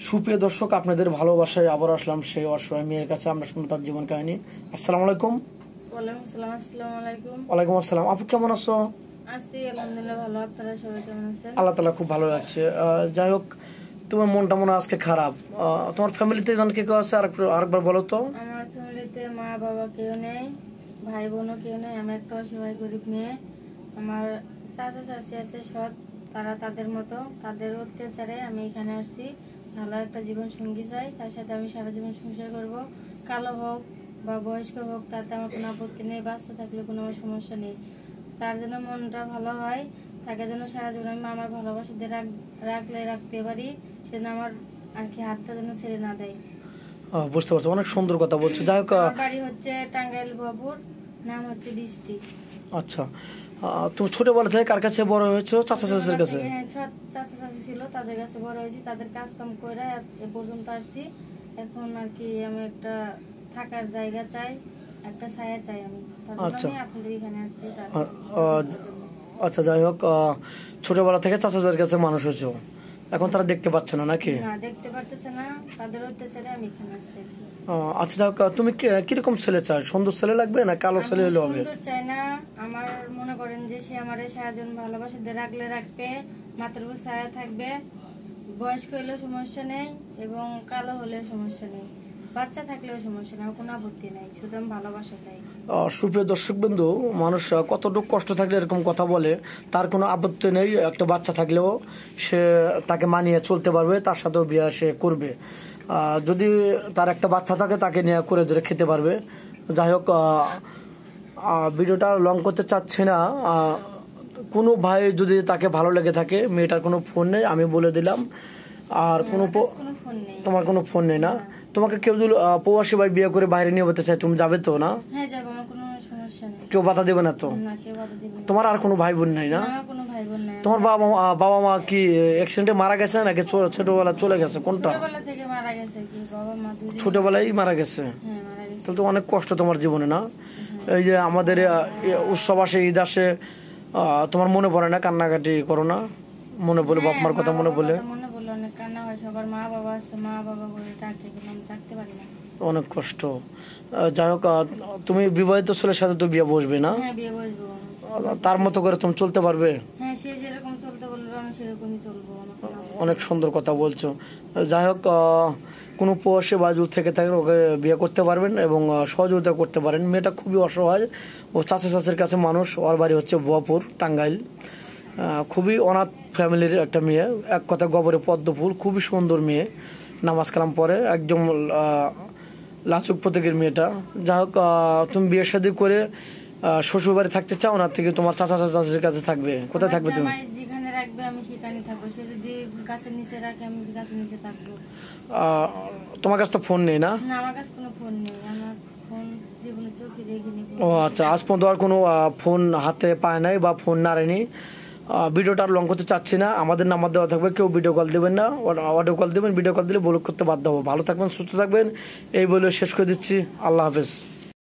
সুপ্রিয় দর্শক, আপনাদের ভালোবাসায় আবার আসলাম সেই অসহায় মেয়ের কাছে। আমরা শুনবো তার জীবন কাহিনী। আসসালামু আলাইকুম। ওয়ালাইকুম আসসালাম। আপু কেমন আছো? আছি আলহামদুলিল্লাহ ভালো। আপনারা সবাই কেমন আছেন? আল্লাহ তাআলা খুব ভালো লাগছে। যাই হোক, তোমার মনটা মনে আজকে খারাপ। তোমার ফ্যামিলিতে জন কে কেউ আছে আরেকবার বলো তো। আমার ফ্যামিলিতে মা বাবা কেউ নেই, ভাই বোনও কেউ নেই। আমি একটা অসহায় গরিব মেয়ে। আমার চাচা চাচি আছে সৎ, তারা তাদের মতো, তাদের অত্যাচারে আমি এখানে আসছি। ভালো একটা জীবন সঙ্গী চাই, তার সাথে আমি সারা জীবন সংসার করব। কালো হোক বা বয়স্ক হোক তাতে আমার কোনো আপত্তি নেই, বাচ্চা থাকলে কোনো আমার সমস্যা নেই। তার জন্য মনটা ভালো হয়, তাকে যেন সারা জীবন আমি আমার ভালোবাসা দিয়ে রাখতে পারি, সেজন্য আমার আর কি হাতটা যেন ছেড়ে না দেয়। বুঝতে পারছো, অনেক সুন্দর কথা বলছো। যাই হোক, বাড়ি হচ্ছে টাঙ্গাইল বাবুর, নাম হচ্ছে বৃষ্টি। আচ্ছা, তুমি ছোটবেলা থেকে কার কাছে বড় হয়েছো? চাচা চাচির কাছে? হ্যাঁ, চাচা চাচি ছিল, তাদের কাছে বড় হয়েছি, তাদের কাজ কাম করে এ পর্যন্ত আসছি। এখন আর কি আমি একটা থাকার জায়গা চাই, একটা ছায়া চাই। আমি আপনাদের এখানে আসছি। আচ্ছা, যাই হোক, ছোটবেলা থেকে চাচাদের কাছে মানুষ হয়েছো, এখন তারা দেখতে পাচ্ছে না নাকি? না, দেখতে পারতেছে না, তাদের অত্যাচারে আমি এখানে আসছি। আচ্ছা, যাই হোক, তুমি কিরকম ছেলে চাই? সুন্দর ছেলে লাগবে না কালো ছেলে হলে হবে? সুন্দর চাই না, আমার মনে করেন যে সে আমার সারাজন ভালোবাসা দিয়ে রাখবে, মাথার উপর ছায়া থাকবে, বয়স্ক হলেও সমস্যা নেই এবং কালো হলেও সমস্যা নেই, বাচ্চা থাকলেও সমস্যা নেই, কোনো আপত্তি নাই, শুধু আমি ভালোবাসা চাই। সুপ্রিয় দর্শক বিন্দু, মানুষ কতটুকু কষ্ট থাকলে এরকম কথা বলে, তার কোনো আপত্তি নেই। একটা বাচ্চা থাকলেও সে তাকে মানিয়ে চলতে পারবে, তার সাথেও বিয়ে সে করবে। যদি তার একটা বাচ্চা থাকে তাকে নিয়ে করে ধরে খেতে পারবে। যাই হোক, ভিডিওটা লং করতে চাচ্ছি না। কোনো ভাই যদি তাকে ভালো লেগে থাকে, মেয়েটার কোনো ফোন নেই আমি বলে দিলাম, আর তোমার কোনো ফোন নেই না? তোমাকে কেউ যদি প্রবাসী ভাই বিয়ে করে বাইরে নিয়ে যেতে চায়, তুমি যাবে তো? না, কেউ বাধা দেবে না তো? তোমার আর কোনো ভাই বোন নাই না? তোমার বাবা মা কি অ্যাক্সিডেন্টে মারা গেছে নাকি ছোটবেলা চলে গেছে? কোনটা? ছোটবেলায় মারা গেছে। তাহলে তো অনেক কষ্ট তোমার জীবনে, না? এই যে আমাদের উৎসব আসে, ঈদ আসে, তোমার মনে পড়ে না? কান্নাকাটি করো না? মনে বলে বাপ মার কথা মনে বলে অনেক কষ্ট। যাই হোক, তুমি বিবাহিত ছেলের সাথে তো বিয়ে বসবে না? তার মতো করে তুমি চলতে পারবে? অনেক সুন্দর কথা বলছো। যাই হোক, কোনো প্রবাসী বা দূর থেকে থাকেন ওকে বিয়ে করতে পারবেন এবং সহযোগিতা করতে পারেন। মেয়েটা খুবই অসহায়, ও চাচা চাচির কাছে মানুষ। ওর বাড়ি হচ্ছে বোয়াপুর, টাঙ্গাইল। খুবই অনাথ ফ্যামিলির একটা মেয়ে, এক কথা গোবরে পদ্ম ফুল। খুবই সুন্দর মেয়ে, নামাজ কালাম পড়ে, একদম লাচুক প্রতীকের মেয়েটা। যাই হোক, তুমি বিয়ে শাদী করে শ্বশুর বাড়ি থাকতে চাও না থেকে তোমার চাচা চাচির কাছে থাকবে? কোথায় থাকবে তুমি? তোমার কাছে তো ফোন নেই না? ও আচ্ছা, আজ পর্যন্ত আর কোনো ফোন হাতে পায় নাই বা ফোন নাড়েনি। ভিডিওটা আর লং করতে চাচ্ছি না। আমাদের নাম্বার দেওয়া থাকবে, কেউ ভিডিও কল দেবেন না, অডিও কল দেবেন। ভিডিও কল দিলে ব্লক করতে বাধ্য হবো। ভালো থাকবেন, সুস্থ থাকবেন, এই বলে শেষ করে দিচ্ছি। আল্লাহ হাফেজ।